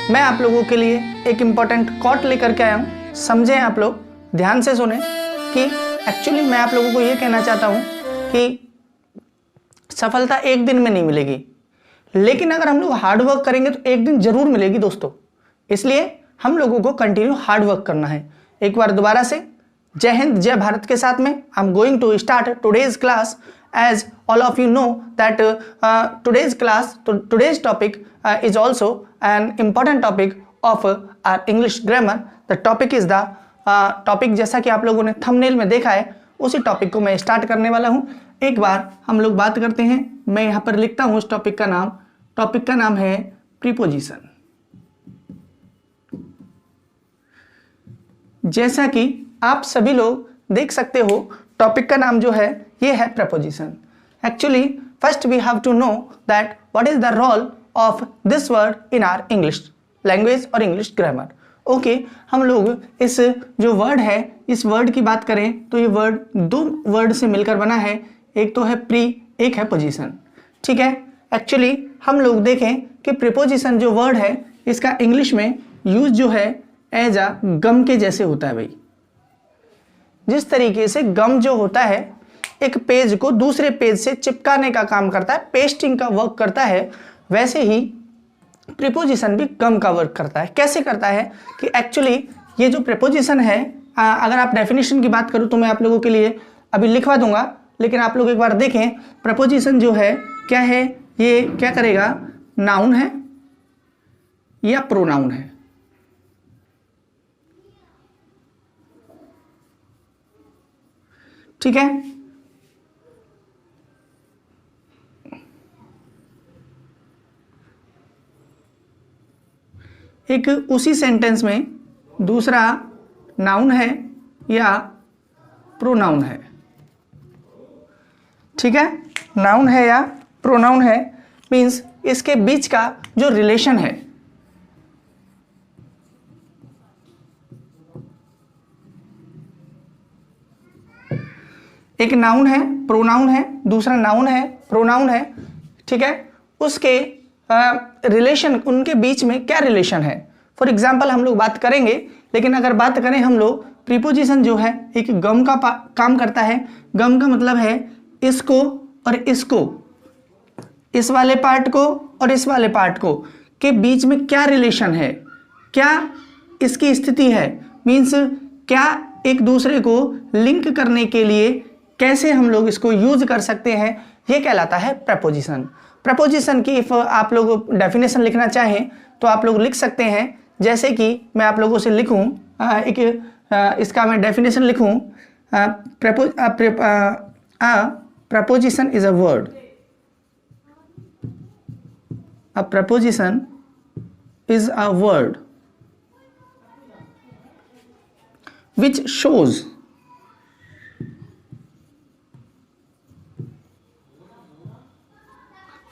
मैं आप लोगों के लिए एक इम्पॉर्टेंट कोट लेकर के आया हूँ। समझें आप लोग, ध्यान से सुने कि एक्चुअली मैं आप लोगों को ये कहना चाहता हूँ कि सफलता एक दिन में नहीं मिलेगी, लेकिन अगर हम लोग हार्ड वर्क करेंगे तो एक दिन जरूर मिलेगी दोस्तों। इसलिए हम लोगों को कंटिन्यू हार्ड वर्क करना है। एक बार दोबारा से जय हिंद जय भारत के साथ में I am going to start today's class. As all of you know that today's topic is also an important topic of our English grammar. The topic is the topic जैसा कि आप लोगों ने थंबनेल में देखा है, उसी टॉपिक को मैं स्टार्ट करने वाला हूं। एक बार हम लोग बात करते हैं। मैं यहां पर लिखता हूं उस टॉपिक का नाम। टॉपिक का नाम है प्रीपोजिशन। जैसा कि आप सभी लोग देख सकते हो, टॉपिक का नाम जो है ये है preposition. Actually first we have to know that what is the role of this word in our English language और इंग्लिश ग्रामर। ओके, हम लोग इस जो वर्ड है, इस वर्ड की बात करें तो ये वर्ड दो वर्ड से मिलकर बना है। एक तो है प्री, एक है पोजीशन। ठीक है, एक्चुअली हम लोग देखें कि प्रीपोजिशन जो वर्ड है इसका इंग्लिश में यूज जो है एज अ गम के जैसे होता है भाई। जिस तरीके से गम जो होता है एक पेज को दूसरे पेज से चिपकाने का काम करता है, पेस्टिंग का वर्क करता है, वैसे ही प्रीपोजिशन भी गम का वर्क करता है। कैसे करता है कि एक्चुअली ये जो प्रीपोजिशन है, अगर आप डेफिनेशन की बात करूं तो मैं आप लोगों के लिए अभी लिखवा दूंगा, लेकिन आप लोग एक बार देखें प्रीपोजिशन जो है क्या है, ये क्या करेगा, नाउन है या प्रोनाउन है। ठीक है, एक उसी सेंटेंस में दूसरा नाउन है या प्रोनाउन है। ठीक है, नाउन है या प्रोनाउन है मींस इसके बीच का जो रिलेशन है, एक नाउन है, प्रोनाउन है, दूसरा नाउन है, प्रोनाउन है। ठीक है, उसके रिलेशन, उनके बीच में क्या रिलेशन है। फॉर एग्जाम्पल हम लोग बात करेंगे, लेकिन अगर बात करें हम लोग, प्रीपोजिशन जो है एक गम का काम करता है। गम का मतलब है इसको और इसको, इस वाले पार्ट को और इस वाले पार्ट को के बीच में क्या रिलेशन है, क्या इसकी स्थिति है, मीन्स क्या एक दूसरे को लिंक करने के लिए कैसे हम लोग इसको यूज कर सकते हैं, ये कहलाता है प्रपोजिशन। प्रपोजिशन की इफ आप लोग डेफिनेशन लिखना चाहें तो आप लोग लिख सकते हैं, जैसे कि मैं आप लोगों से लिखूं, इसका मैं डेफिनेशन लिखूं, preposition is a word, a preposition is a word which shows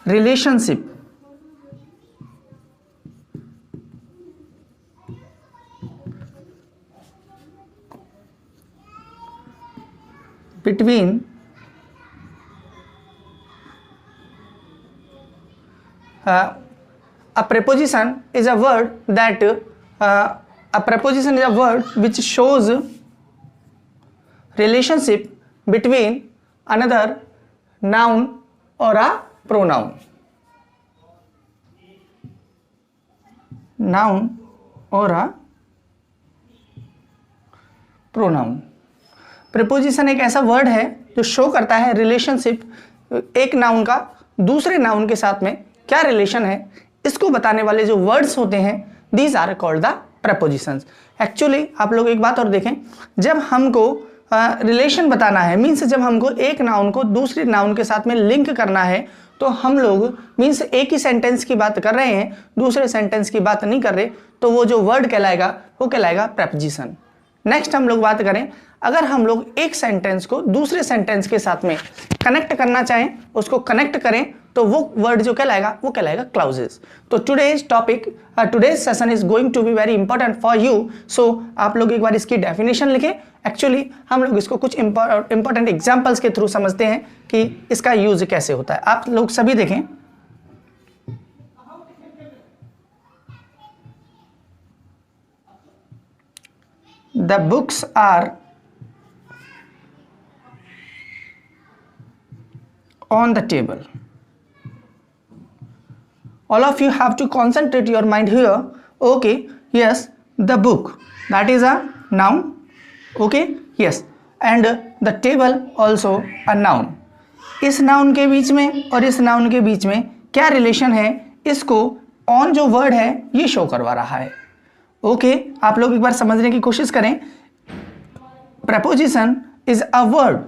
relationship between a preposition is a word that a preposition is a word which shows relationship between another noun or a pronoun. Noun or a pronoun. preposition एक ऐसा word है जो show करता है relationship, एक noun का दूसरे noun के साथ में क्या रिलेशन है, इसको बताने वाले जो वर्ड्स होते हैं, these are called the prepositions. Actually आप लोग एक बात और देखें, जब हमको रिलेशन बताना है, मीन्स जब हमको एक नाउन को दूसरे नाउन के साथ में लिंक करना है, तो हम लोग मीन्स एक ही सेंटेंस की बात कर रहे हैं, दूसरे सेंटेंस की बात नहीं कर रहे, तो वो जो वर्ड कहलाएगा वो कहलाएगा प्रपोजिशन। नेक्स्ट हम लोग बात करें, अगर हम लोग एक सेंटेंस को दूसरे सेंटेंस के साथ में कनेक्ट करना चाहें, उसको कनेक्ट करें, तो वो वर्ड जो कहलाएगा वो कहलाएगा क्लाउजेस। तो today's topic, today's session is going to be very important for you. So आप लोग एक बार इसकी डेफिनेशन लिखें। एक्चुअली हम लोग इसको कुछ इंपॉर्टेंट एग्जांपल्स के थ्रू समझते हैं कि इसका यूज कैसे होता है। आप लोग सभी देखें, the books are on the table. All of you have to concentrate your mind here. Okay, yes, the book, that is a noun. Okay, yes, and the table also a noun. इस noun के बीच में और इस noun के बीच में क्या relation है, इसको ऑन जो वर्ड है ये शो करवा रहा है. ओके, आप लोग एक बार समझने की कोशिश करें. प्रपोजिशन इज अ वर्ड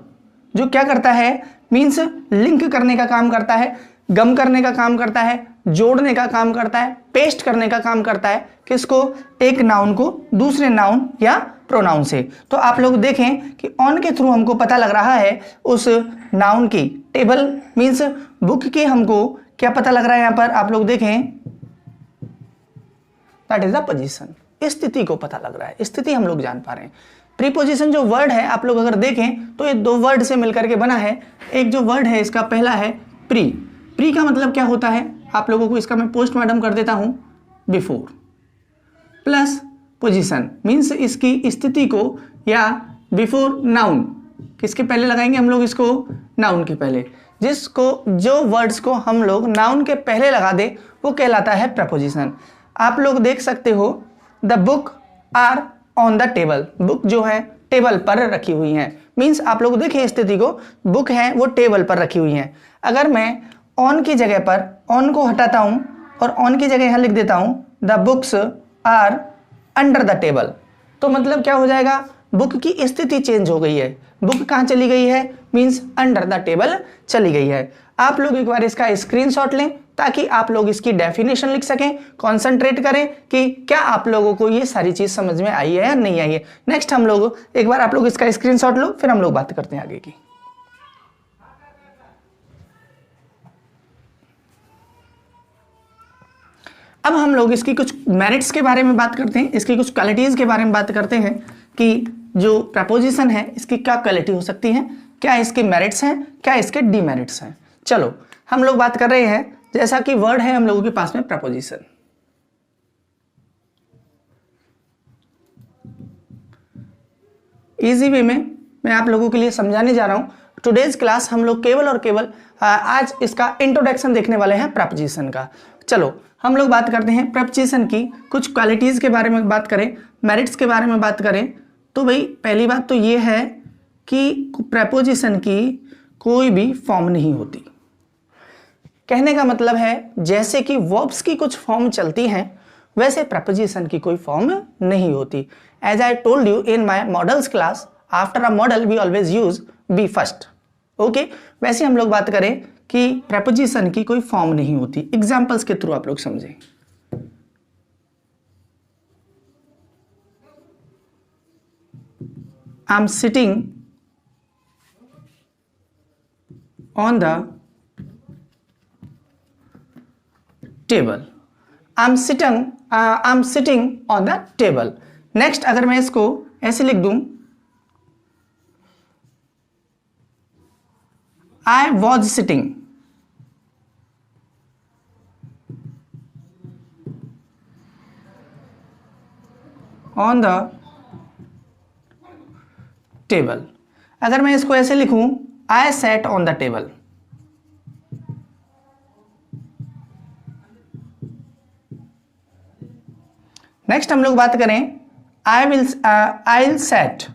जो क्या करता है, मीन्स लिंक करने का काम करता है, गम करने का काम करता है, जोड़ने का काम करता है, पेस्ट करने का काम करता है. किसको, एक नाउन को दूसरे नाउन या प्रोनाउन से. तो आप लोग देखें कि ऑन के थ्रू हमको पता लग रहा है उस नाउन की टेबल मीन्स बुक की हमको क्या पता लग रहा है. यहां पर आप लोग देखें, दैट इज द पोजीशन, स्थिति को पता लग रहा है, स्थिति हम लोग जान पा रहे हैं. प्रीपोजिशन जो वर्ड है आप लोग अगर देखें तो ये दो वर्ड से मिलकर के बना है. एक जो वर्ड है इसका पहला है प्री. प्री का मतलब क्या होता है, आप लोगों को इसका मैं पोस्टमार्टम कर देता हूं, बिफोर प्लस पोजीशन मीन्स इसकी स्थिति को, या बिफोर नाउन किसके पहले लगाएंगे हम लोग, इसको नाउन के पहले. जिसको जो वर्ड्स को हम लोग नाउन के पहले लगा दे वो कहलाता है प्रपोजिशन. आप लोग देख सकते हो the book are on the table. Book जो है टेबल पर रखी हुई है, मीन्स आप लोग देखें स्थिति को, बुक है वो टेबल पर रखी हुई है. अगर मैं ऑन की जगह पर ऑन को हटाता हूं और ऑन की जगह यहां लिख देता हूं the books are under the table, तो मतलब क्या हो जाएगा, बुक की स्थिति चेंज हो गई है. बुक कहां चली गई है, मीन्स अंडर द टेबल चली गई है. आप लोग एक बार इसका स्क्रीनशॉट लें ताकि आप लोग इसकी डेफिनेशन लिख सकें, कंसंट्रेट करें कि क्या आप लोगों को ये सारी चीज समझ में आई है या नहीं आई है. नेक्स्ट हम लोग एक बार आप लोग इसका स्क्रीनशॉट लो, फिर हम लोग बात करते हैं आगे की. अब हम लोग इसकी कुछ मेरिट्स के बारे में बात करते हैं, इसकी कुछ क्वालिटीज के बारे में बात करते हैं कि जो प्रपोजिशन है इसकी क्या क्वालिटी हो सकती है, क्या इसके मेरिट्स हैं, क्या इसके डीमेरिट्स हैं. चलो हम लोग बात कर रहे हैं, जैसा कि वर्ड है हम लोगों के पास में प्रपोजिशन. इजी वे में मैं आप लोगों के लिए समझाने जा रहा हूं. टुडेज क्लास हम लोग केवल और केवल आज इसका इंट्रोडक्शन देखने वाले हैं प्रपोजिशन का. चलो हम लोग बात करते हैं प्रपोजिशन की कुछ क्वालिटीज के बारे में बात करें, मेरिट्स के बारे में बात करें. तो भाई पहली बात तो ये है कि प्रपोजिशन की कोई भी फॉर्म नहीं होती. कहने का मतलब है जैसे कि वर्ब्स की कुछ फॉर्म चलती हैं वैसे प्रपोजिशन की कोई फॉर्म नहीं होती. As I told you in my modals class, after a modal we always use be first. Okay, वैसे हम लोग बात करें कि प्रपोजिशन की कोई फॉर्म नहीं होती. एग्जांपल्स के थ्रू आप लोग समझें. I am sitting on the table. I'm sitting on the table. Next अगर मैं इसको ऐसे लिख दूं, I was sitting on the table. अगर मैं इसको ऐसे लिखूं, I sat on the table. Next हम लोग बात करें I'll sit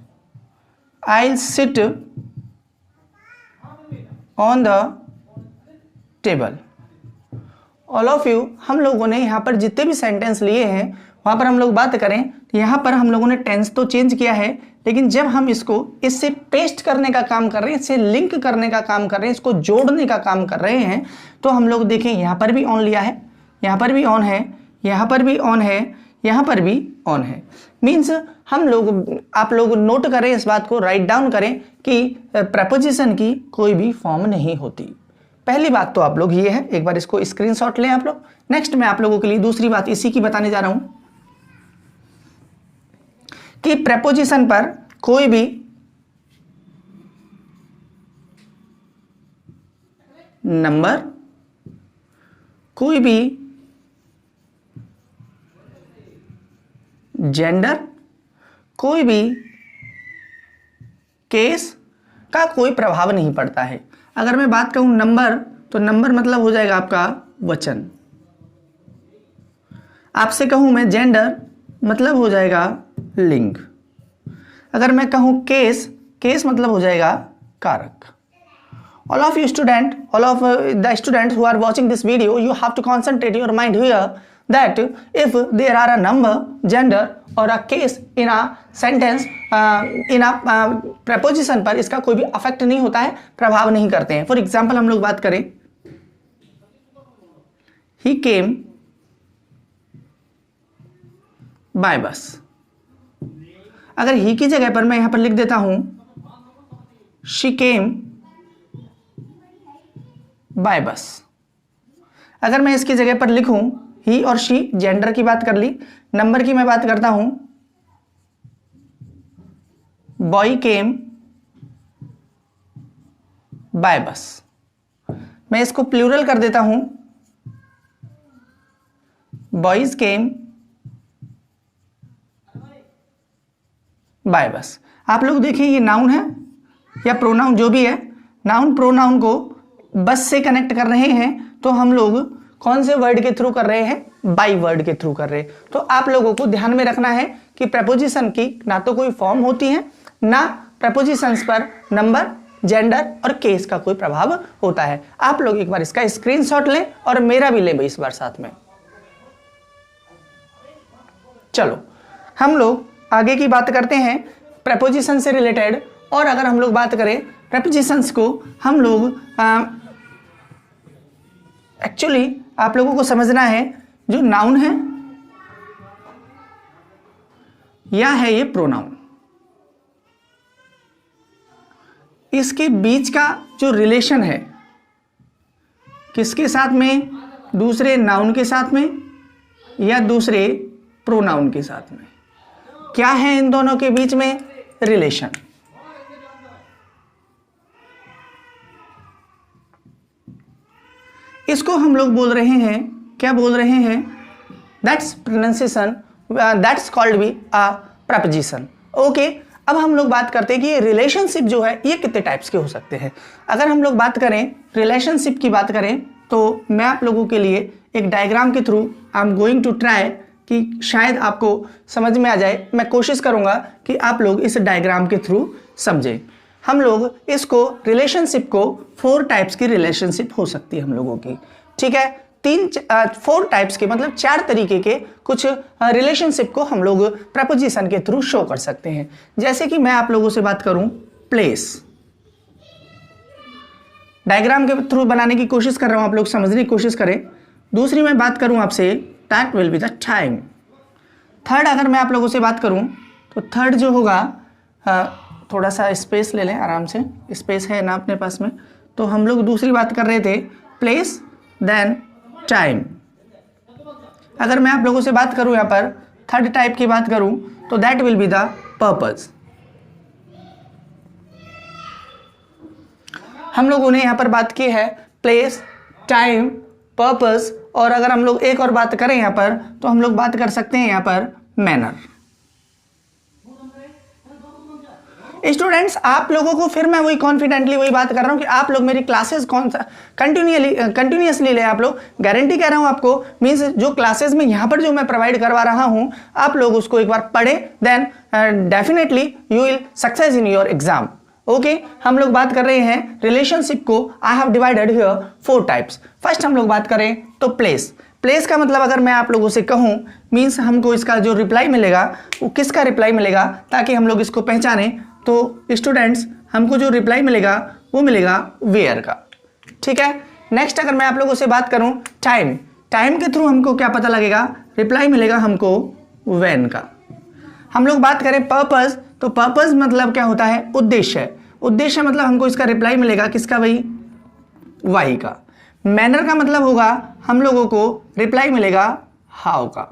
on the table. All of you, हम लोगों ने यहाँ पर जितने भी सेंटेंस लिए हैं वहाँ पर हम लोग बात करें तो यहाँ पर हम लोगों ने टेंस तो चेंज किया है, लेकिन जब हम इसको इससे पेस्ट करने का काम कर रहे हैं, इससे लिंक करने का काम कर रहे हैं, इसको जोड़ने का काम कर रहे हैं, तो हम लोग देखें यहाँ पर भी ऑन लिया है, यहाँ पर भी ऑन है, यहाँ पर भी ऑन है, यहाँ पर भी ऑन है. मीन्स हम लोग, आप लोग नोट करें इस बात को, राइट डाउन करें कि प्रपोजिशन की कोई भी फॉर्म नहीं होती. पहली बात तो आप लोग ये है, एक बार इसको स्क्रीनशॉट लें आप लोग. नेक्स्ट मैं आप लोगों के लिए दूसरी बात इसी की बताने जा रहा हूं कि प्रपोजिशन पर कोई भी नंबर, कोई भी जेंडर, कोई भी केस का कोई प्रभाव नहीं पड़ता है। अगर मैं बात कहूं नंबर, तो नंबर मतलब हो जाएगा आपका वचन। आपसे कहूं मैं जेंडर, मतलब हो जाएगा लिंग। अगर मैं कहूं केस, केस मतलब हो जाएगा कारक। All of you student, all of the students who are watching this video, you have to concentrate your mind here that if there are a number, gender or a case in a sentence, in a preposition पर इसका कोई भी affect नहीं होता है, प्रभाव नहीं करते हैं। फॉर एग्जाम्पल हम लोग बात करें, he came by bus। अगर ही की जगह पर मैं यहां पर लिख देता हूं she came बाय बस। अगर मैं इसकी जगह पर लिखूं ही और शी, जेंडर की बात कर ली, नंबर की मैं बात करता हूं बॉय केम बाय बस। मैं इसको प्लूरल कर देता हूं बॉयज केम बाय बस। आप लोग देखें ये नाउन है या प्रोनाउन, जो भी है, नाउन प्रोनाउन को बस से कनेक्ट कर रहे हैं, तो हम लोग कौन से वर्ड के थ्रू कर रहे हैं? बाई वर्ड के थ्रू कर रहे हैं। तो आप लोगों को ध्यान में रखना है कि प्रपोजिशन की ना तो कोई फॉर्म होती है, ना प्रपोजिशंस पर नंबर, जेंडर और केस का कोई प्रभाव होता है। आप लोग एक बार इसका स्क्रीनशॉट लें और मेरा भी लें भाई इस बार साथ में। चलो हम लोग आगे की बात करते हैं प्रपोजिशन से रिलेटेड। और अगर हम लोग बात करें प्रपोजिशंस को, हम लोग एक्चुअली आप लोगों को समझना है जो नाउन है या है ये प्रोनाउन, इसके बीच का जो रिलेशन है, किसके साथ में? दूसरे नाउन के साथ में या दूसरे प्रोनाउन के साथ में। क्या है इन दोनों के बीच में रिलेशन? इसको हम लोग बोल रहे हैं, क्या बोल रहे हैं? That's pronunciation, that's called be a preposition. Okay, अब हम लोग बात करते हैं कि ये रिलेशनशिप जो है ये कितने टाइप्स के हो सकते हैं। अगर हम लोग बात करें रिलेशनशिप की बात करें, तो मैं आप लोगों के लिए एक डायग्राम के through I am going to try कि शायद आपको समझ में आ जाए। मैं कोशिश करूंगा कि आप लोग इस डायग्राम के थ्रू समझें। हम लोग इसको रिलेशनशिप को 4 टाइप्स की रिलेशनशिप हो सकती है हम लोगों की, ठीक है। 4 टाइप्स के मतलब 4 तरीके के कुछ रिलेशनशिप को हम लोग प्रपोजिशन के थ्रू शो कर सकते हैं। जैसे कि मैं आप लोगों से बात करूं प्लेस, डायग्राम के थ्रू बनाने की कोशिश कर रहा हूं, आप लोग समझने की कोशिश करें। दूसरी मैं बात करूं आपसे, that will be the time. Third अगर मैं आप लोगों से बात करूं तो थर्ड जो होगा, थोड़ा सा स्पेस ले लें, आराम से स्पेस है ना अपने पास में। तो हम लोग दूसरी बात कर रहे थे प्लेस देन टाइम। अगर मैं आप लोगों से बात करूं यहाँ पर थर्ड टाइप की बात करूं तो that will be the purpose. हम लोगों ने यहाँ पर बात की है प्लेस, टाइम, पर्पस। और अगर हम लोग एक और बात करें यहाँ पर तो हम लोग बात कर सकते हैं यहाँ पर मैनर। स्टूडेंट्स, आप लोगों को फिर मैं वही कॉन्फिडेंटली वही बात कर रहा हूं कि आप लोग मेरी क्लासेस कौन सा कंटिन्यूअसली ले। आप लोग गारंटी कह रहा हूं आपको, मींस जो क्लासेस में यहां पर जो मैं प्रोवाइड करवा रहा हूं, आप लोग उसको एक बार पढ़ें, then definitely you will success in your exam. Okay, हम लोग बात कर रहे हैं रिलेशनशिप को। I have divided here 4 types. First हम लोग बात करें तो प्लेस। प्लेस का मतलब अगर मैं आप लोगों से कहूं, मींस हमको इसका जो रिप्लाई मिलेगा वो किसका रिप्लाई मिलेगा, ताकि हम लोग इसको पहचाने। तो स्टूडेंट्स, हमको जो रिप्लाई मिलेगा वो मिलेगा वेयर का, ठीक है। नेक्स्ट अगर मैं आप लोगों से बात करूं टाइम, टाइम के थ्रू हमको क्या पता लगेगा, रिप्लाई मिलेगा हमको व्हेन का। हम लोग बात करें पर्पस, तो पर्पस मतलब क्या होता है, उद्देश्य। उद्देश्य मतलब हमको इसका रिप्लाई मिलेगा किसका भाई, वाई का। मैनर का मतलब होगा हम लोगों को रिप्लाई मिलेगा हाउ का।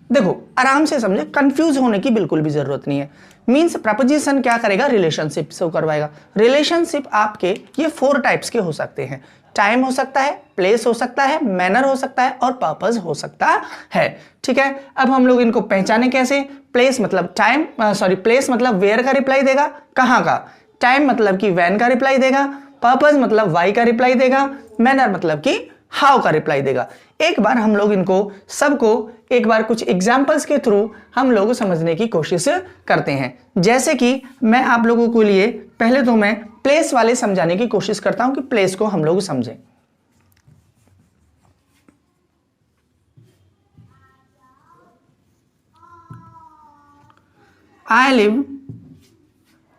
देखो आराम से समझे, कंफ्यूज होने की बिल्कुल भी जरूरत नहीं है। मींस प्रपोजिशन क्या करेगा, रिलेशनशिप से करवाएगा। रिलेशनशिप आपके ये 4 टाइप्स के हो सकते हैं। टाइम हो सकता है, प्लेस हो सकता है, मैनर हो सकता है और पर्पस हो सकता है। ठीक है, अब हम लोग इनको पहचाने कैसे। प्लेस मतलब टाइम, प्लेस मतलब वेयर का रिप्लाई देगा, कहां का। टाइम मतलब कि व्हेन का रिप्लाई देगा। पर्पस मतलब वाई का रिप्लाई देगा। मैनर मतलब कि हाउ का रिप्लाई देगा। एक बार हम लोग इनको सबको एक बार कुछ एग्जाम्पल्स के थ्रू हम लोग समझने की कोशिश करते हैं। जैसे कि मैं आप लोगों के लिए पहले तो मैं प्लेस वाले समझाने की कोशिश करता हूं कि प्लेस को हम लोग समझें। I live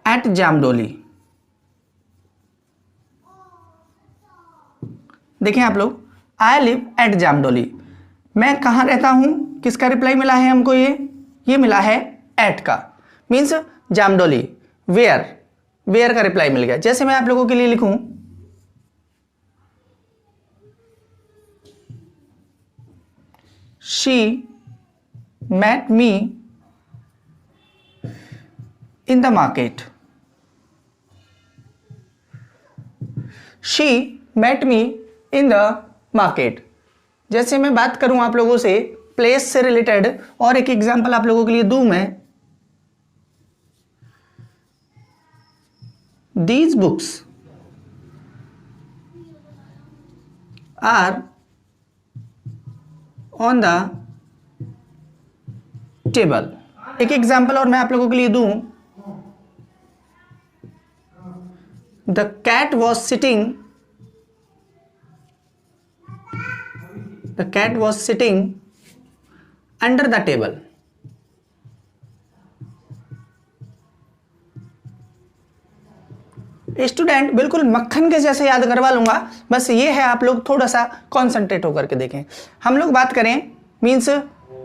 at Jamdoli. देखें आप लोग, I live at जामडोली, मैं कहां रहता हूं, किसका रिप्लाई मिला है हमको, ये मिला है एट का, मीन्स जामडोली। वेयर का रिप्लाई मिल गया। जैसे मैं आप लोगों के लिए लिखूं, she met me in the market। She met me in the market। जैसे मैं बात करूं आप लोगों से प्लेस से रिलेटेड और एक एग्जांपल आप लोगों के लिए दूं मैं, These books are on the table। एक एग्जांपल और मैं आप लोगों के लिए दूं, The cat was sitting under the table। Student बिल्कुल मक्खन के जैसे याद करवा लूंगा, बस ये है आप लोग थोड़ा सा कॉन्सेंट्रेट होकर के देखें। हम लोग बात करें मीन्स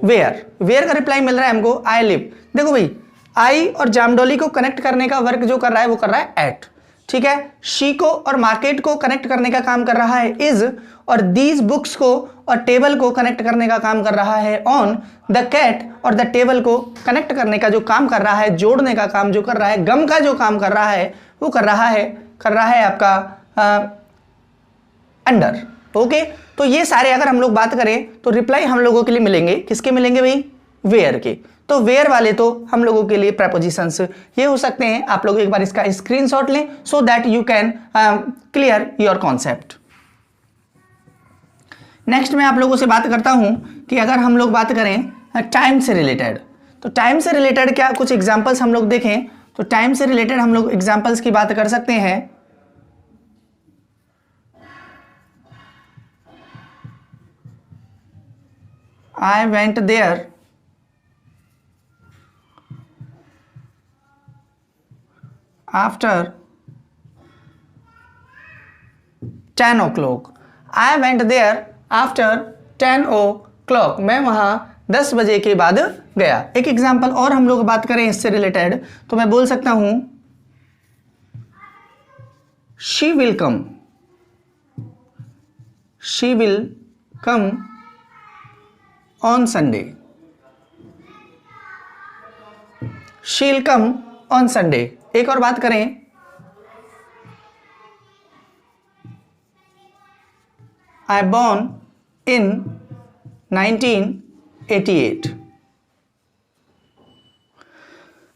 वेयर का रिप्लाई मिल रहा है हमको आई लिव। देखो भाई, आई और जामडोली को कनेक्ट करने का वर्क जो कर रहा है वो कर रहा है एट। ठीक है, शी को और मार्केट को कनेक्ट करने का काम कर रहा है इज, और दीज बुक्स को और टेबल को कनेक्ट करने का काम कर रहा है ऑन। द कैट और द टेबल को कनेक्ट करने का जो काम कर रहा है, जोड़ने का काम जो कर रहा है, गम का जो काम कर रहा है वो कर रहा है आपका अंडर। ओके, तो ये सारे अगर हम लोग बात करें तो रिप्लाई हम लोगों के लिए मिलेंगे, किसके मिलेंगे भाई, वेयर के। तो वेयर वाले तो हम लोगों के लिए प्रेपोजिशंस ये हो सकते हैं। आप लोग एक बार इसका स्क्रीनशॉट लें so that you can clear your concept. Next मैं आप लोगों से बात करता हूं कि अगर हम लोग बात करें टाइम से रिलेटेड, तो टाइम से रिलेटेड क्या कुछ एग्जांपल्स हम लोग देखें, तो टाइम से रिलेटेड हम लोग एग्जांपल्स की बात कर सकते हैं। I went there after 10 o'clock। I went there after 10 o'clock। मैं वहां 10 बजे के बाद गया। एक एग्जाम्पल और हम लोग बात करें इससे रिलेटेड, तो मैं बोल सकता हूं she will come on Sunday. She will come on Sunday. एक और बात करें, I born in 1988।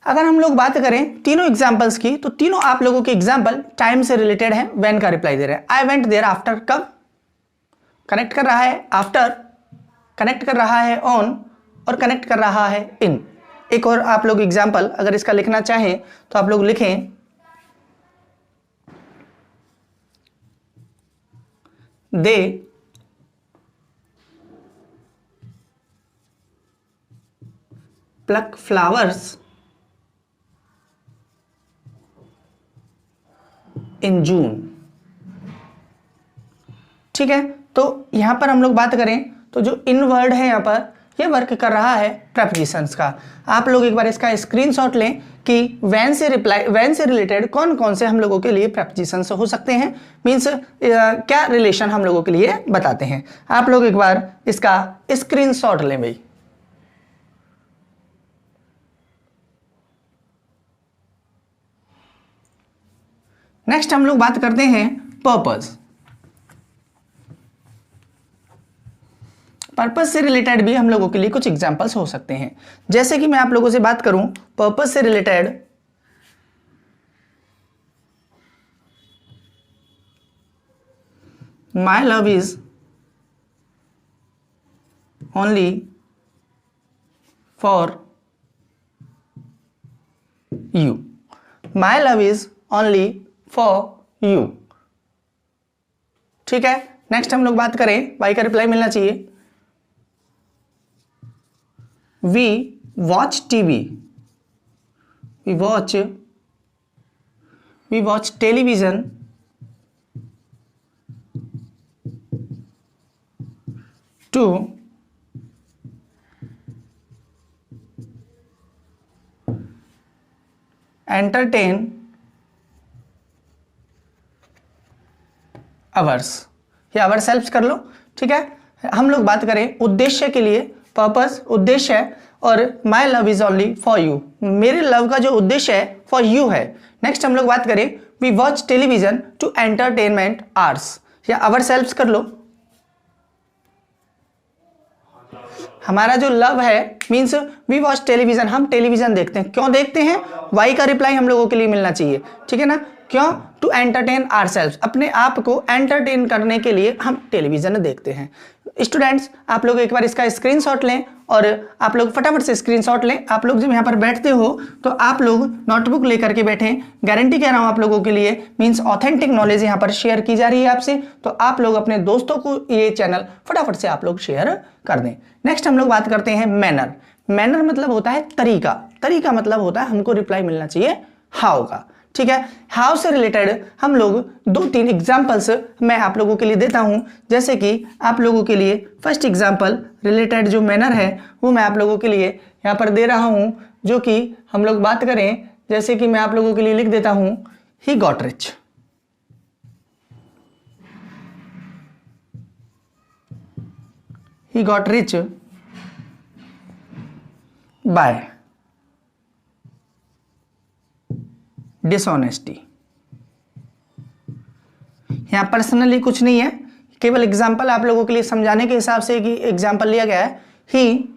अगर हम लोग बात करें तीनों एग्जाम्पल्स की, तो तीनों आप लोगों के एग्जाम्पल टाइम से रिलेटेड हैं, व्हेन का रिप्लाई दे रहे हैं। आई वेंट देयर आफ्टर, कब कनेक्ट कर रहा है, आफ्टर कनेक्ट कर रहा है ऑन, और कनेक्ट कर रहा है इन। एक और आप लोग एग्जाम्पल अगर इसका लिखना चाहें तो आप लोग लिखें, दे प्लक फ्लावर्स इन जून। ठीक है, तो यहां पर हम लोग बात करें तो जो इन वर्ड है यहां पर ये वर्क कर रहा है प्रेपोजिशंस का। आप लोग एक बार इसका स्क्रीनशॉट लें कि व्हेन से रिलेटेड कौन कौन से हम लोगों के लिए प्रेपोजिशंस हो सकते हैं, मींस क्या रिलेशन हम लोगों के लिए बताते हैं। आप लोग एक बार इसका स्क्रीनशॉट लें भाई। नेक्स्ट हम लोग बात करते हैं पर्पस। पर्पस से रिलेटेड भी हम लोगों के लिए कुछ एग्जांपल्स हो सकते हैं। जैसे कि मैं आप लोगों से बात करूं पर्पस से related, my love is only for you, my love is only for you. ठीक है, नेक्स्ट हम लोग बात करें, वाई का रिप्लाई मिलना चाहिए। We watch TV, we watch television to entertain ours, ये अवर सेल्फ कर लो। ठीक है, हम लोग बात करें उद्देश्य के लिए, पर्पस उद्देश्य है, और my love is only for you, मेरे लव का जो उद्देश्य है फॉर यू है। नेक्स्ट हम लोग बात करें we watch television to entertainment hours, या अवर सेल्फ कर लो। हमारा जो लव है मीन्स वी वॉच टेलीविजन, हम टेलीविजन देखते हैं। क्यों देखते हैं, वाई का रिप्लाई हम लोगों के लिए मिलना चाहिए। ठीक है ना, क्यों, टू एंटरटेन आवरसेल्व्स, अपने आप को एंटरटेन करने के लिए हम टेलीविजन देखते हैं। स्टूडेंट्स आप लोग एक बार इसका स्क्रीनशॉट लें और आप लोग फटाफट से स्क्रीनशॉट लें। आप लोग जब यहाँ पर बैठते हो तो आप लोग नोटबुक लेकर के बैठें, गारंटी कह रहा हूँ आप लोगों के लिए, मीन्स ऑथेंटिक नॉलेज यहाँ पर शेयर की जा रही है आपसे, तो आप लोग अपने दोस्तों को ये चैनल फटाफट से आप लोग शेयर कर दें। नेक्स्ट हम लोग बात करते हैं मैनर। मैनर मतलब होता है तरीका, तरीका मतलब होता है हमको रिप्लाई मिलना चाहिए हाउ का। ठीक है, हाउ से रिलेटेड हम लोग 2-3 एग्जाम्पल्स मैं आप लोगों के लिए देता हूं। जैसे कि आप लोगों के लिए फर्स्ट एग्जाम्पल रिलेटेड जो मैनर है वो मैं आप लोगों के लिए यहाँ पर दे रहा हूं, जो कि हम लोग बात करें, जैसे कि मैं आप लोगों के लिए लिख देता हूं, he got rich, he got rich by dishonesty. यहां पर्सनली कुछ नहीं है, केवल एग्जाम्पल आप लोगों के लिए समझाने के हिसाब से कि एग्जाम्पल लिया गया है। He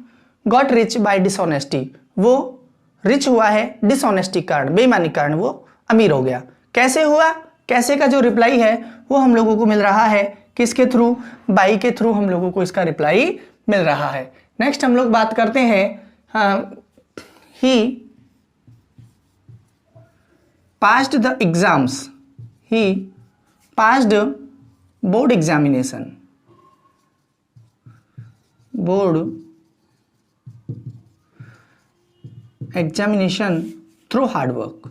got rich by dishonesty, वो रिच हुआ है डिसऑनेस्टी कारण, बेईमानी कारण वो अमीर हो गया। कैसे हुआ, कैसे का जो रिप्लाई है वो हम लोगों को मिल रहा है किसके थ्रू, बाई के थ्रू हम लोगों को इसका रिप्लाई मिल रहा है। नेक्स्ट हम लोग बात करते हैं, ही passed the exams, he passed board examination, board examination through hard work,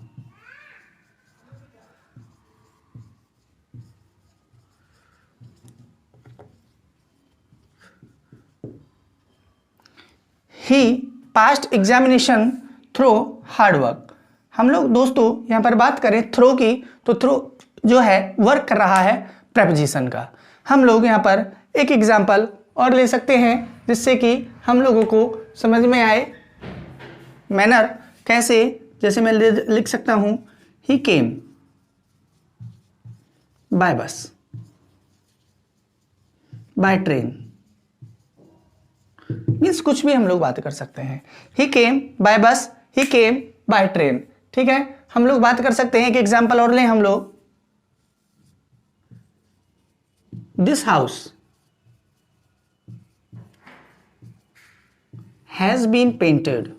he passed examination through hard work। हम लोग दोस्तों यहाँ पर बात करें थ्रो की, तो थ्रो जो है वर्क कर रहा है प्रेपोजिशन का। हम लोग यहाँ पर एक एग्जाम्पल और ले सकते हैं जिससे कि हम लोगों को समझ में आए मैनर कैसे। जैसे मैं लिख सकता हूँ, ही केम बाय बस, बाय ट्रेन, मीन्स कुछ भी हम लोग बात कर सकते हैं। ही केम बाय बस, ही केम बाय ट्रेन। ठीक है, हम लोग बात कर सकते हैं कि एग्जाम्पल और लें हम लोग, this house has been painted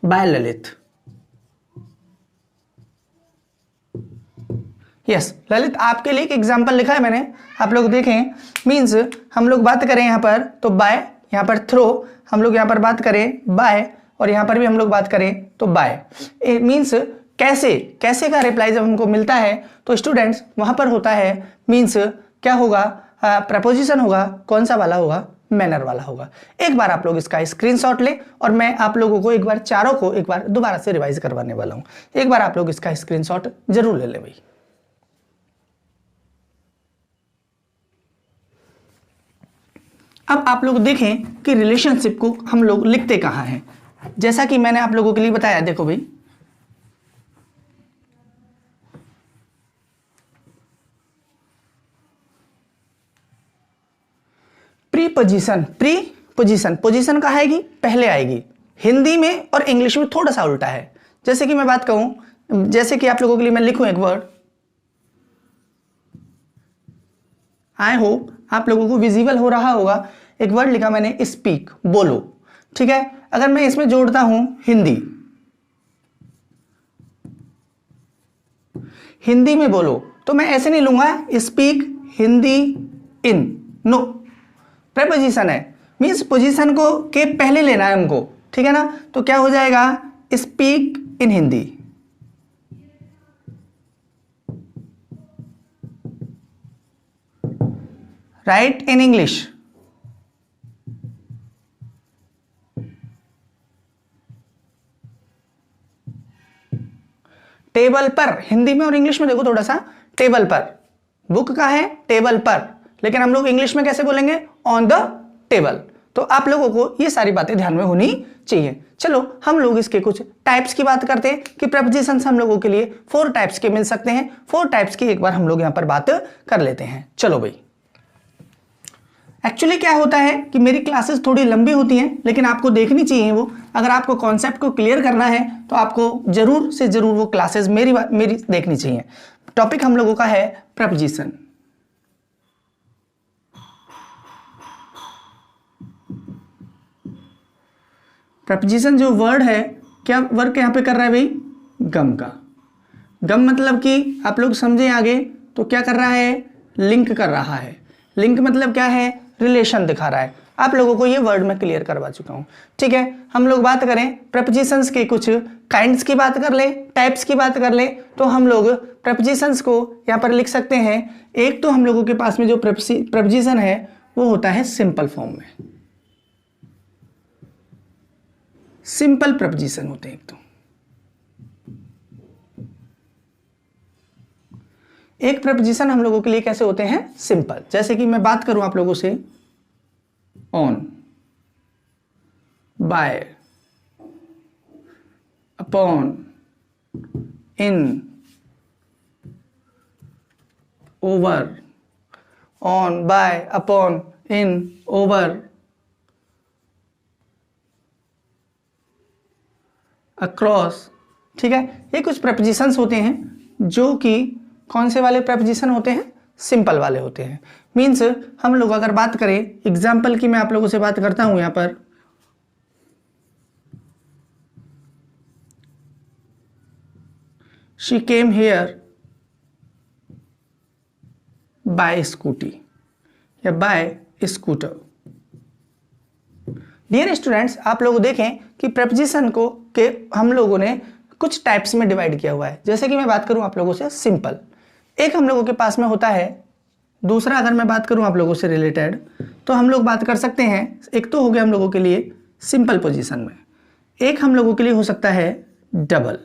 by Lalit. Yes, Lalit आपके लिए एक एग्जाम्पल लिखा है मैंने, आप लोग देखें। मीन्स हम लोग बात करें यहां पर तो बाय, यहां पर थ्रो, हम लोग यहां पर बात करें बाय, और यहां पर भी हम लोग बात करें तो बाय। मीन्स कैसे, कैसे का रिप्लाई जब हमको मिलता है तो स्टूडेंट्स वहां पर होता है, मीन्स क्या होगा, प्रपोजिशन होगा, कौन सा वाला होगा, मैनर वाला होगा। एक बार आप लोग इसका स्क्रीनशॉट लें और मैं आप लोगों को एक बार चारों को एक बार दोबारा से रिवाइज करवाने वाला हूं। एक बार आप लोग इसका स्क्रीनशॉट जरूर ले लें भाई। अब आप लोग देखें कि रिलेशनशिप को हम लोग लिखते कहाँ हैं। जैसा कि मैंने आप लोगों के लिए बताया, देखो भाई, पोजीशन, प्री पोजीशन, पोजीशन कहाँ आएगी, पहले आएगी। हिंदी में और इंग्लिश में थोड़ा सा उल्टा है। जैसे कि मैं बात कहूं, जैसे कि आप लोगों के लिए मैं लिखूं एक वर्ड, आई होप आप लोगों को विजिबल हो रहा होगा। एक वर्ड लिखा मैंने, स्पीक, बोलो, ठीक है। अगर मैं इसमें जोड़ता हूं हिंदी, हिंदी में बोलो, तो मैं ऐसे नहीं लूंगा स्पीक हिंदी इन, नो, प्रीपोजिशन है, मीन्स पोजीशन को के पहले लेना है हमको, ठीक है ना। तो क्या हो जाएगा, speak in Hindi, right in English, table पर, हिंदी में और इंग्लिश में देखो थोड़ा सा, टेबल पर, बुक का है टेबल पर, लेकिन हम लोग इंग्लिश में कैसे बोलेंगे, ऑन द टेबल। तो आप लोगों को ये सारी बातें ध्यान में होनी चाहिए। चलो हम लोग इसके कुछ टाइप्स की बात करते हैं कि प्रीपोजिशंस हम लोगों के लिए 4 टाइप्स के मिल सकते हैं। 4 टाइप्स की एक बार हम लोग यहां पर बात कर लेते हैं। चलो भाई, एक्चुअली क्या होता है कि मेरी क्लासेस थोड़ी लंबी होती हैं, लेकिन आपको देखनी चाहिए वो। अगर आपको कॉन्सेप्ट को क्लियर करना है तो आपको जरूर से जरूर वो क्लासेस मेरी देखनी चाहिए। टॉपिक हम लोगों का है प्रीपोजिशन। प्रीपोजिशन जो वर्ड है, क्या वर्क यहां पे कर रहा है भाई, गम का। गम मतलब कि आप लोग समझे आगे, तो क्या कर रहा है, लिंक कर रहा है। लिंक मतलब क्या है, रिलेशन दिखा रहा है। आप लोगों को ये वर्ड मैं क्लियर करवा चुका हूं, ठीक है। हम लोग बात करें प्रीपोजिशंस के कुछ काइंड्स की बात कर ले, टाइप्स की बात कर ले, तो हम लोग प्रीपोजिशंस को यहां पर लिख सकते हैं। एक तो हम लोगों के पास में जो प्रीपोजिशन है वो होता है सिंपल फॉर्म में, सिंपल प्रीपोजिशन होते हैं। एक प्रीपोजिशन हम लोगों के लिए कैसे होते हैं, सिंपल। जैसे कि मैं बात करूं आप लोगों से, on, by, upon, in, over, on, by, upon, in, over, across, ठीक है। ये कुछ प्रीपोजिशंस होते हैं जो कि कौन से वाले प्रीपोजिशन होते हैं, सिंपल वाले होते हैं। मीन्स हम लोग अगर बात करें एग्जाम्पल की, मैं आप लोगों से बात करता हूं यहां पर, she came here bye scooty या बाय स्कूटर। डियर स्टूडेंट्स, आप लोग देखें कि प्रीपोजिशन को के हम लोगों ने कुछ टाइप्स में डिवाइड किया हुआ है। जैसे कि मैं बात करूं आप लोगों से, सिंपल एक हम लोगों के पास में होता है। दूसरा अगर मैं बात करूं आप लोगों से रिलेटेड, तो हम लोग बात कर सकते हैं, एक तो हो गया हम लोगों के लिए सिंपल पोजीशन में, एक हम लोगों के लिए हो सकता है डबल।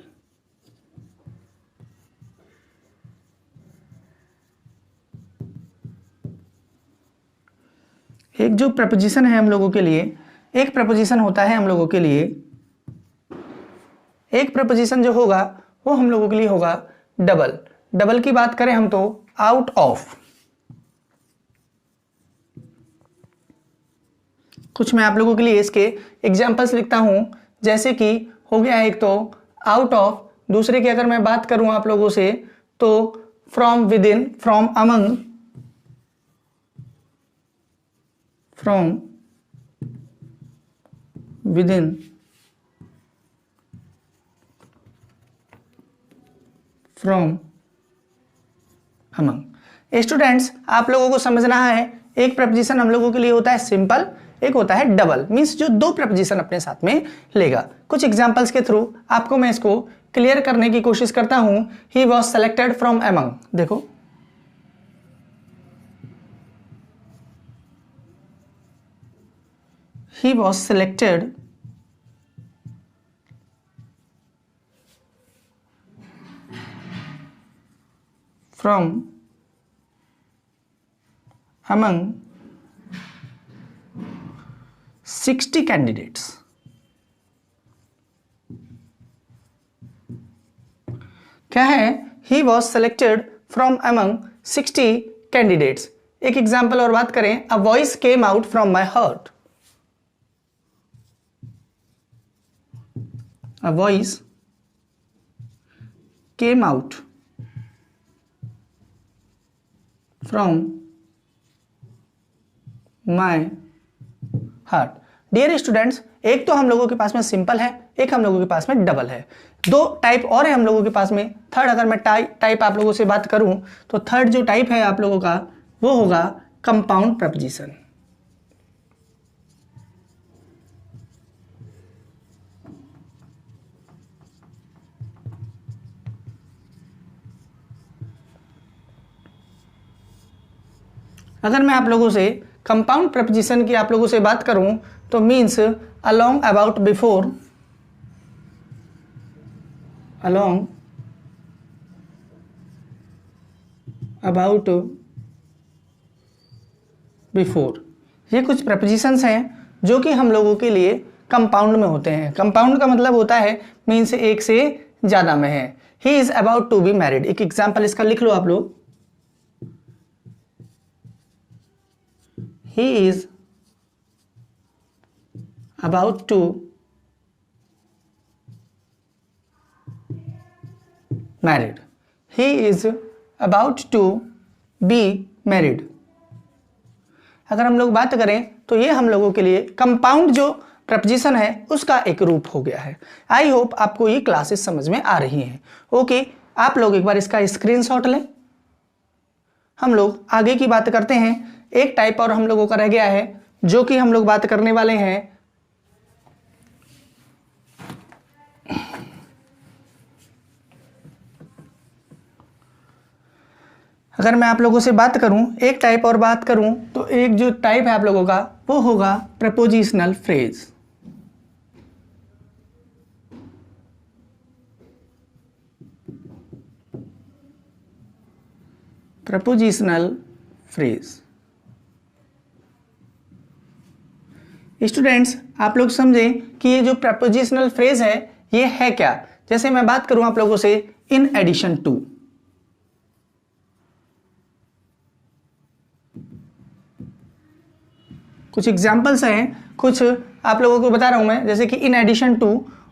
एक जो प्रीपोजिशन है हम लोगों के लिए, एक प्रीपोजिशन होता है हम लोगों के लिए, एक प्रीपोजिशन जो होगा वो हम लोगों के लिए होगा डबल। डबल की बात करें हम तो आउट ऑफ। कुछ मैं आप लोगों के लिए इसके एग्जांपल्स लिखता हूं, जैसे कि हो गया एक तो आउट ऑफ, दूसरे की अगर मैं बात करूं आप लोगों से तो from with in, from among, from with in, from among. Students, आप लोगों को समझना है, एक प्रीपोजिशन हम लोगों के लिए होता है सिंपल, एक होता है डबल, मींस जो 2 प्रीपोजिशन अपने साथ में लेगा। कुछ एग्जांपल्स के थ्रू आपको मैं इसको क्लियर करने की कोशिश करता हूं। He was selected from among, देखो he was selected from among 60 candidates। क्या है, he was selected from among 60 candidates। एक एग्जाम्पल और बात करें, a voice came out from my heart. A voice came out from my heart. Dear students, एक तो हम लोगों के पास में सिंपल है, एक हम लोगों के पास में डबल है, दो टाइप और है हम लोगों के पास में। थर्ड अगर मैं टाइप आप लोगों से बात करूं तो थर्ड जो टाइप है आप लोगों का वो होगा कंपाउंड प्रपोजिशन। अगर मैं आप लोगों से कंपाउंड प्रपोजिशन की आप लोगों से बात करूं तो means along, about, before, along, about, before, ये कुछ प्रपोजिशंस हैं जो कि हम लोगों के लिए कंपाउंड में होते हैं। कंपाउंड का मतलब होता है मीन्स एक से ज्यादा में है। He is about to be married, एक एग्जाम्पल इसका लिख लो आप लोग। He is about to married, he is about to be married. अगर हम लोग बात करें तो ये हम लोगों के लिए कंपाउंड जो प्रपोजिशन है उसका एक रूप हो गया है। आई होप आपको ये क्लासेस समझ में आ रही हैं। ओके, आप लोग एक बार इसका स्क्रीनशॉट लें। हम लोग आगे की बात करते हैं। एक टाइप और हम लोगों का रह गया है जो कि हम लोग बात करने वाले हैं अगर मैं आप लोगों से बात करूं, एक टाइप और बात करूं तो एक जो टाइप है आप लोगों का वो होगा prepositional phrase. Prepositional phrase. Students, आप लोग समझें कि ये जो प्रपोजिशनल फ्रेज है ये है क्या। जैसे मैं बात करूं आप लोगों से इन एडिशन टू, कुछ एग्जाम्पल्स हैं, कुछ आप लोगों को बता रहा हूं मैं। जैसे कि in addition to,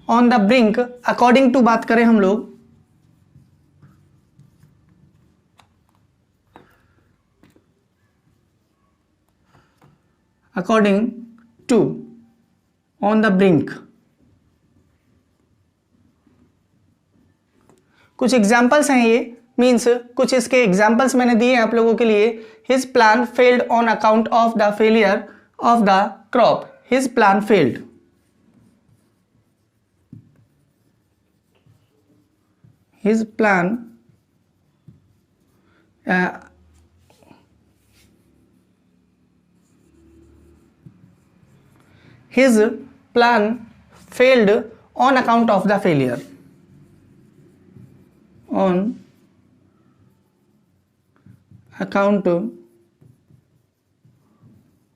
on the brink, according to बात करें हम लोग, according to, on the brink. कुछ एग्जाम्पल्स हैं ये, मीन्स कुछ इसके एग्जाम्पल्स मैंने दिए हैं आप लोगों के लिए। His plan failed on account of the failure of the crop. His plan failed, his plan his plan failed on account of the failure, on account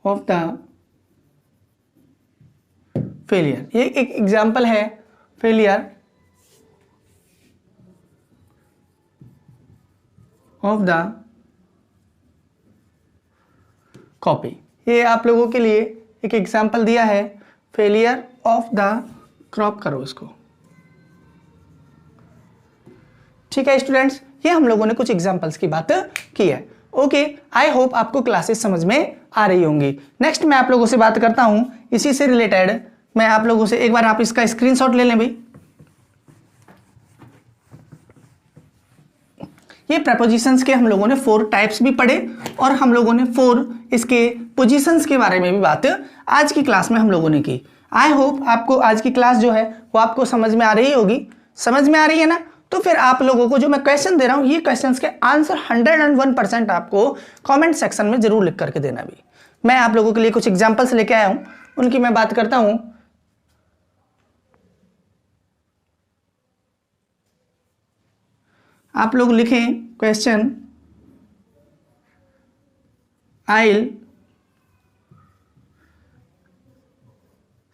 of the failure। ये एक एग्जाम्पल है फेलियर ऑफ द कॉपी। ये आप लोगों के लिए एक example दिया है, फेलियर ऑफ द क्रॉप करो इसको। ठीक है स्टूडेंट्स, ये हम लोगों ने कुछ एग्जाम्पल्स की बात की है। ओके, आई होप आपको क्लासेस समझ में आ रही होंगी। नेक्स्ट मैं आप लोगों से बात करता हूं इसी से रिलेटेड। मैं आप लोगों से एक बार आप इसका स्क्रीनशॉट ले लें भाई। ये प्रपोजिशंस के हम लोगों ने 4 टाइप्स भी पढ़े और हम लोगों ने 4 इसके पोजीशंस के बारे में भी बात आज की क्लास में हम लोगों ने की। आई होप आपको आज की क्लास जो है वो आपको समझ में आ रही होगी। समझ में आ रही है ना? तो फिर आप लोगों को जो मैं क्वेश्चन दे रहा हूं ये क्वेश्चंस के आंसर 101% आपको कमेंट सेक्शन में जरूर लिख करके देना भी। मैं आप लोगों के लिए कुछ एग्जांपल्स लेके आया हूं, उनकी मैं बात करता हूं। आप लोग लिखें question, I'll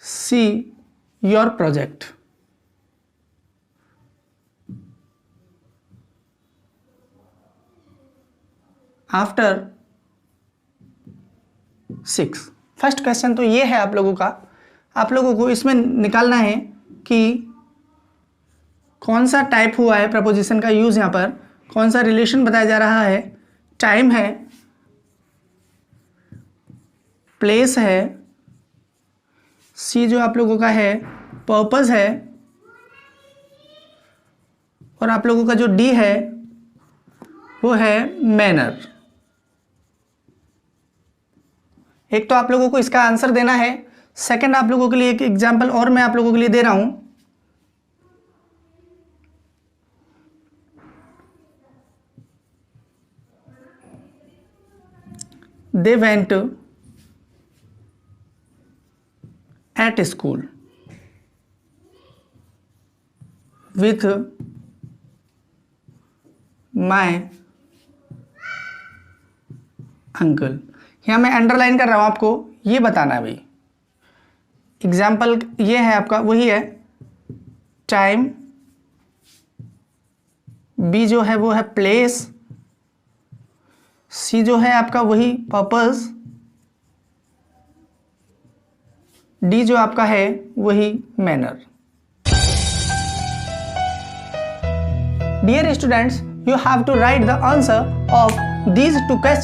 see your project। After 6। First question तो ये है आप लोगों का, आप लोगों को इसमें निकालना है कि कौन सा टाइप हुआ है प्रपोजिशन का यूज़, यहाँ पर कौन सा रिलेशन बताया जा रहा है। टाइम है, प्लेस है, सी जो आप लोगों का है पर्पस है, और आप लोगों का जो डी है वो है मैनर। एक तो आप लोगों को इसका आंसर देना है। सेकंड आप लोगों के लिए एक एग्जांपल और मैं आप लोगों के लिए दे रहा हूं। They went at school with my uncle. यहाँ मैं अंडरलाइन कर रहा हूँ, आपको ये बताना है भाई। एग्जाम्पल ये है आपका, वही है टाइम, बी जो है वो है प्लेस, सी जो है आपका वही पर्पस, डी जो आपका है वही manner. Dear students, you have to write the answer of these two questions